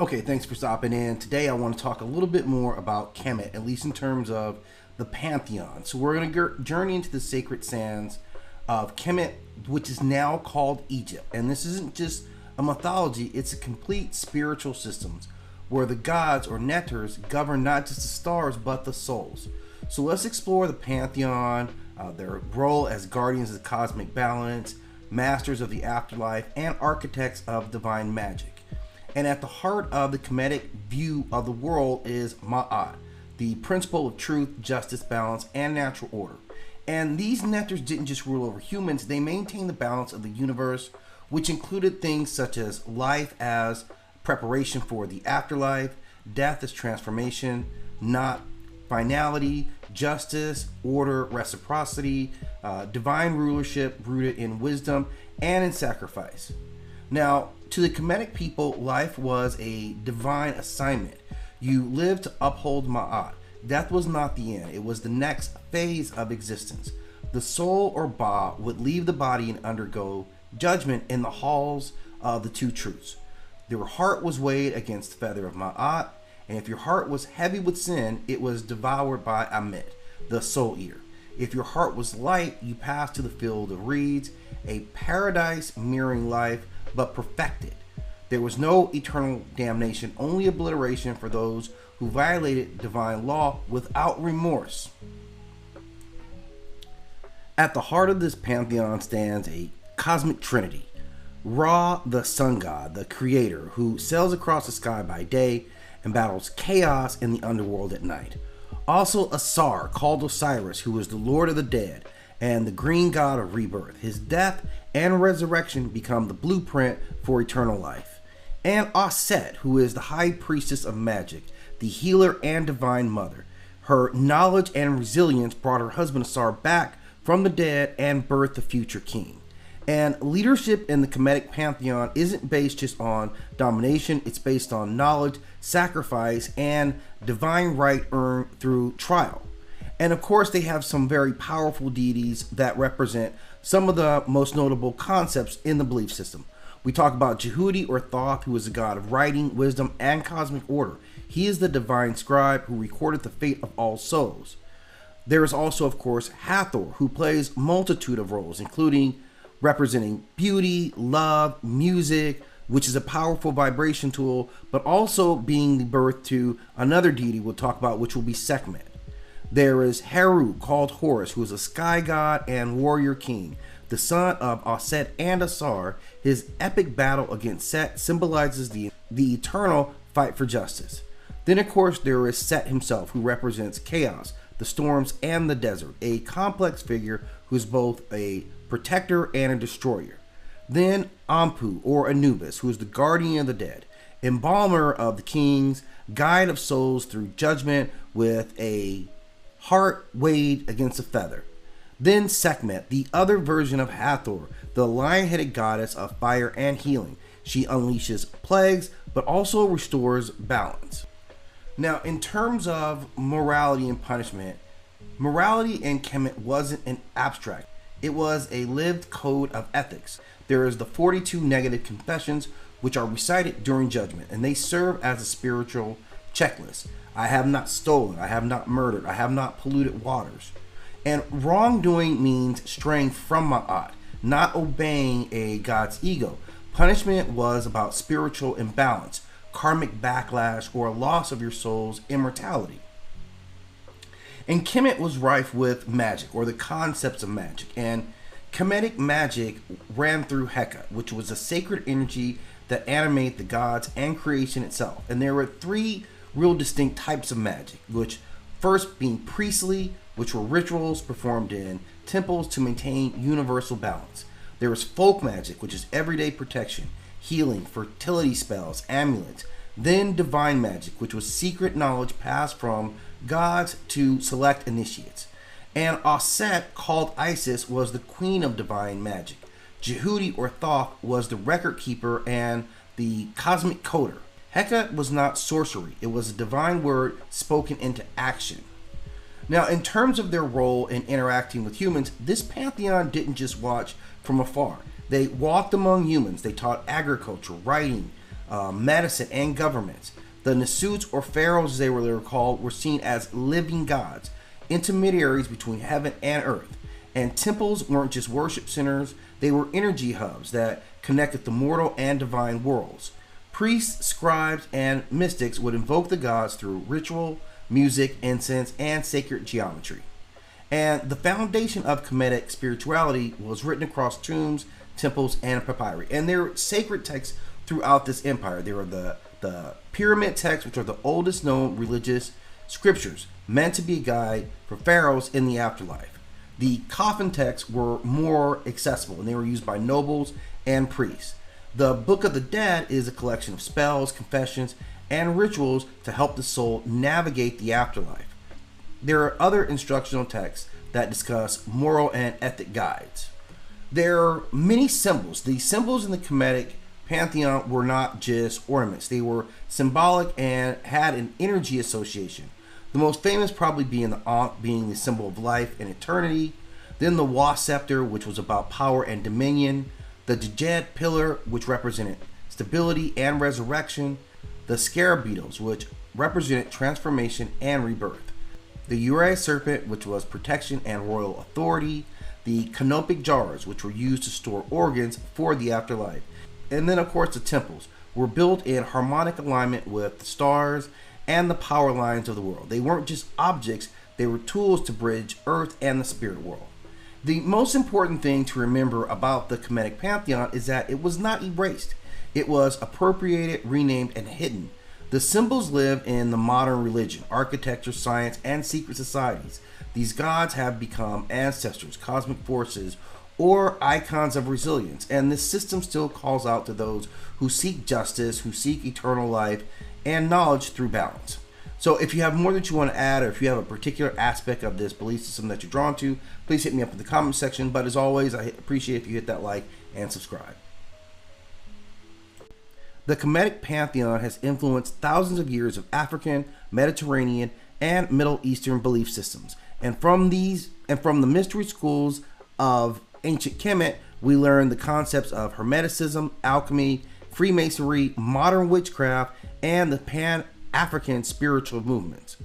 Okay, thanks for stopping in. Today I want to talk a little bit more about Kemet, at least in terms of the Pantheon. So we're going to journey into the sacred sands of Kemet, which is now called Egypt. And this isn't just a mythology, it's a complete spiritual system where the gods or neters govern not just the stars but the souls. So let's explore the Pantheon, their role as guardians of the cosmic balance, masters of the afterlife, and architects of divine magic. And at the heart of the Kemetic view of the world is Ma'at, the principle of truth, justice, balance, and natural order. And these neters didn't just rule over humans, they maintained the balance of the universe, which included things such as life as preparation for the afterlife, death as transformation, not finality, justice, order, reciprocity, divine rulership rooted in wisdom and in sacrifice. Now, to the Kemetic people, life was a divine assignment. You lived to uphold Ma'at. Death was not the end, it was the next phase of existence. The soul or Ba would leave the body and undergo judgment in the halls of the two truths. Their heart was weighed against the feather of Ma'at, and if your heart was heavy with sin, it was devoured by Amet, the soul eater. If your heart was light, you passed to the field of reeds, a paradise mirroring life, but perfected. There was no eternal damnation, only obliteration for those who violated divine law without remorse. At the heart of this pantheon stands a cosmic trinity. Ra, the sun god, the creator, who sails across the sky by day and battles chaos in the underworld at night. Also Ausar, called Osiris, who is the lord of the dead and the green god of rebirth. His death and resurrection become the blueprint for eternal life. And Auset, who is the high priestess of magic, the healer and divine mother. Her knowledge and resilience brought her husband Ausar back from the dead and birthed the future king. And leadership in the Kemetic Pantheon isn't based just on domination, it's based on knowledge, sacrifice, and divine right earned through trial. And of course, they have some very powerful deities that represent some of the most notable concepts in the belief system. We talk about Jehudi or Thoth, who is a god of writing, wisdom, and cosmic order. He is the divine scribe who recorded the fate of all souls. There is also, of course, Hathor, who plays multitude of roles, including representing beauty, love, music, which is a powerful vibration tool, but also being the birth to another deity we'll talk about, which will be Sekhmet. There is Heru, called Horus, who is a sky god and warrior king, the son of Auset and Ausar. His epic battle against Set symbolizes the eternal fight for justice. Then, of course, there is Set himself, who represents chaos, the storms, and the desert, a complex figure who is both a protector and a destroyer. Then Anpu, or Anubis, who is the guardian of the dead, embalmer of the kings, guide of souls through judgment with a heart weighed against a feather. Then Sekhmet, the other version of Hathor, the lion-headed goddess of fire and healing. She unleashes plagues, but also restores balance. Now, in terms of morality and punishment, morality in Kemet wasn't an abstract. It was a lived code of ethics. There is the 42 negative confessions, which are recited during judgment, and they serve as a spiritual checklist. I have not stolen, I have not murdered, I have not polluted waters. And wrongdoing means straying from Ma'at, not obeying a god's ego. Punishment was about spiritual imbalance, karmic backlash, or a loss of your soul's immortality. And Kemet was rife with magic, or the concepts of magic. And Kemetic magic ran through Heka, which was a sacred energy that animated the gods and creation itself. And there were three real distinct types of magic, which first being priestly, which were rituals performed in temples to maintain universal balance. There was folk magic, which is everyday protection, healing, fertility spells, amulets. Then divine magic, which was secret knowledge passed from gods to select initiates. And Auset, called Isis, was the queen of divine magic. Jehudi or Thoth was the record keeper and the cosmic coder. Heka was not sorcery, it was a divine word spoken into action. Now, in terms of their role in interacting with humans, this pantheon didn't just watch from afar. They walked among humans, they taught agriculture, writing, medicine, and governments. The Nasuts, or pharaohs as they were called, were seen as living gods, intermediaries between heaven and earth. And temples weren't just worship centers, they were energy hubs that connected the mortal and divine worlds. Priests, scribes, and mystics would invoke the gods through ritual, music, incense, and sacred geometry. And the foundation of Kemetic spirituality was written across tombs, temples, and papyri. And there were sacred texts throughout this empire. There were the pyramid texts, which are the oldest known religious scriptures, meant to be a guide for pharaohs in the afterlife. The coffin texts were more accessible, and they were used by nobles and priests. The Book of the Dead is a collection of spells, confessions, and rituals to help the soul navigate the afterlife. There are other instructional texts that discuss moral and ethic guides. There are many symbols. The symbols in the Kemetic Pantheon were not just ornaments. They were symbolic and had an energy association. The most famous probably being the Ankh, being the symbol of life and eternity. Then the Wa scepter, which was about power and dominion. The Djed pillar, which represented stability and resurrection. The scarab beetles, which represented transformation and rebirth. The Uriah serpent, which was protection and royal authority. The canopic jars, which were used to store organs for the afterlife. And then, of course, the temples were built in harmonic alignment with the stars and the power lines of the world. They weren't just objects, they were tools to bridge Earth and the spirit world. The most important thing to remember about the Kemetic Pantheon is that it was not erased. It was appropriated, renamed, and hidden. The symbols live in the modern religion, architecture, science, and secret societies. These gods have become ancestors, cosmic forces, or icons of resilience, and this system still calls out to those who seek justice, who seek eternal life, and knowledge through balance. So if you have more that you want to add, or if you have a particular aspect of this belief system that you're drawn to, please hit me up in the comment section. But as always, I appreciate if you hit that like and subscribe. The Kemetic Pantheon has influenced thousands of years of African, Mediterranean, and Middle Eastern belief systems. And from the mystery schools of ancient Kemet, we learn the concepts of Hermeticism, alchemy, Freemasonry, modern witchcraft, and the Pan-African spiritual movements.